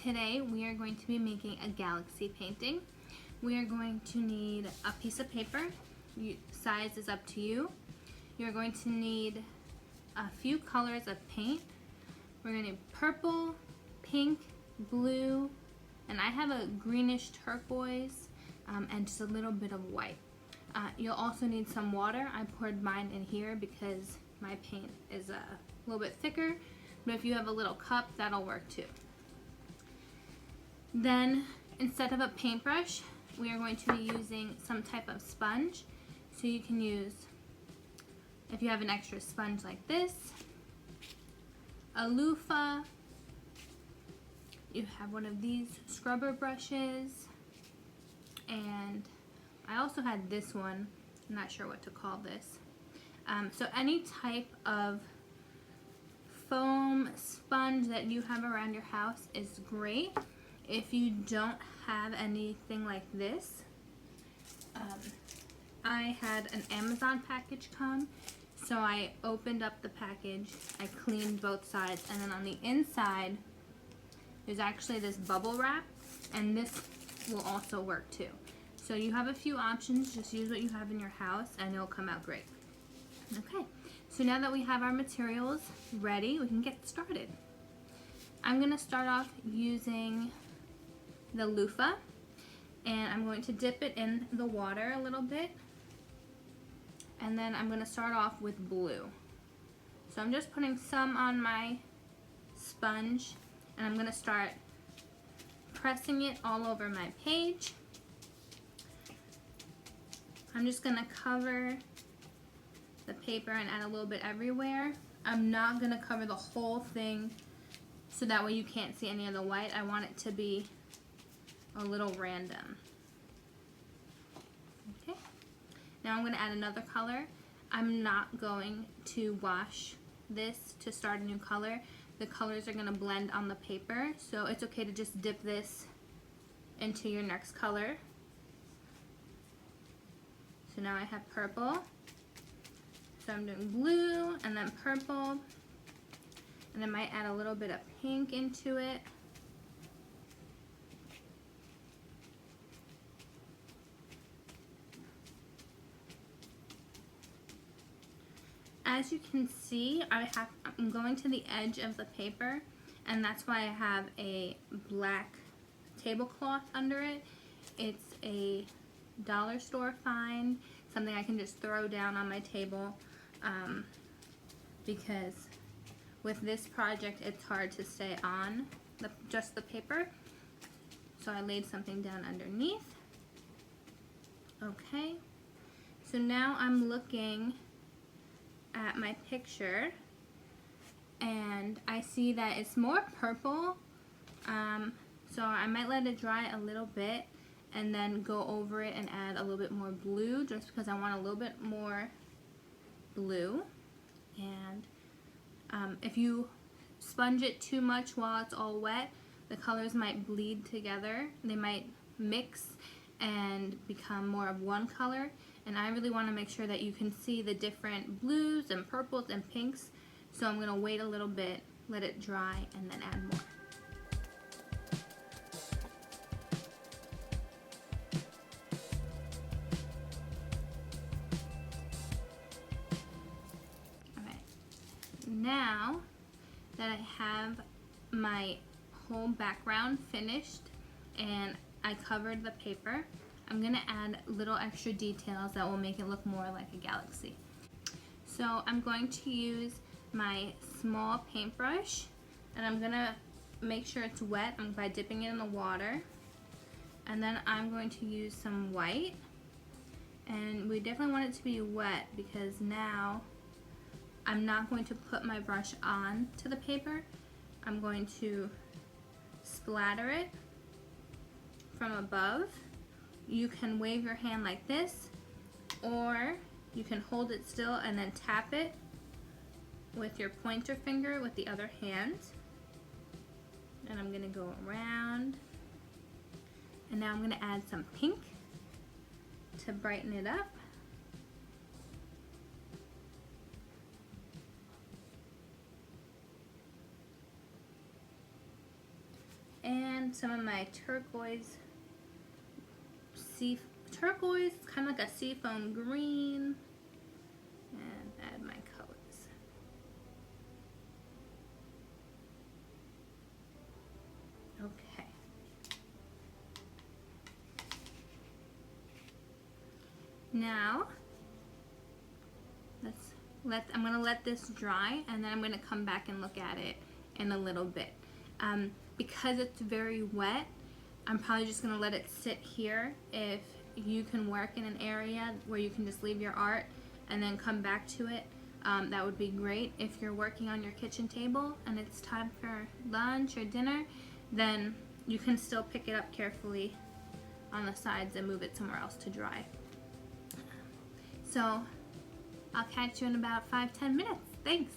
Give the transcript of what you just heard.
today we are going to be making a galaxy painting. We are going to need a piece of paper. Size is up to you. You're going to need a few colors of paint. We're going to need purple, pink, blue, and I have a greenish turquoise and just a little bit of white. You'll also need some water. I poured mine in here because my paint is a little bit thicker, but if you have a little cup, that'll work too. Then, instead of a paintbrush, we are going to be using some type of sponge. So you can use, if you have an extra sponge like this, a loofah, you have one of these scrubber brushes, and I also had this one, I'm not sure what to call this. So any type of foam sponge that you have around your house is great. If you don't have anything like this, I had an Amazon package come, so I opened up the package, I cleaned both sides, and then on the inside there's actually this bubble wrap, and this will also work too. So you have a few options, just use what you have in your house and it'll come out great. Okay, so now that we have our materials ready, we can get started. I'm going to start off using the loofah, and I'm going to dip it in the water a little bit, and then I'm going to start off with blue. So I'm just putting some on my sponge, and I'm going to start pressing it all over my page. I'm just going to cover the paper and add a little bit everywhere. I'm not going to cover the whole thing so that way you can't see any of the white. I want it to be a little random. Okay. Now I'm going to add another color. I'm not going to wash this to start a new color. The colors are going to blend on the paper, so it's okay to just dip this into your next color. So now I have purple. So I'm doing blue and then purple, and I might add a little bit of pink into it. As you can see, I'm going to the edge of the paper, and that's why I have a black tablecloth under it. It's a dollar store find, something I can just throw down on my table, because with this project it's hard to stay on just the paper. So I laid something down underneath. Okay, so now I'm looking at my picture and I see that it's more purple, so I might let it dry a little bit and then go over it and add a little bit more blue, just because I want a little bit more blue. And if you sponge it too much while it's all wet, the colors might bleed together. They might mix and become more of one color, and I really want to make sure that you can see the different blues and purples and pinks. So I'm going to wait a little bit, let it dry, and then add more. Now that I have my whole background finished and I covered the paper, I'm going to add little extra details that will make it look more like a galaxy. So I'm going to use my small paintbrush, and I'm going to make sure it's wet by dipping it in the water. And then I'm going to use some white, and we definitely want it to be wet because now I'm not going to put my brush on to the paper. I'm going to splatter it from above. You can wave your hand like this, or you can hold it still and then tap it with your pointer finger with the other hand. And I'm going to go around. And now I'm going to add some pink to brighten it up. And some of my turquoise, kind of like a seafoam green, and add my colors. Okay. Now, I'm going to let this dry, and then I'm going to come back and look at it in a little bit. Because it's very wet, I'm probably just going to let it sit here. If you can work in an area where you can just leave your art and then come back to it, that would be great. If you're working on your kitchen table and it's time for lunch or dinner, then you can still pick it up carefully on the sides and move it somewhere else to dry. So I'll catch you in about 5-10 minutes. Thanks.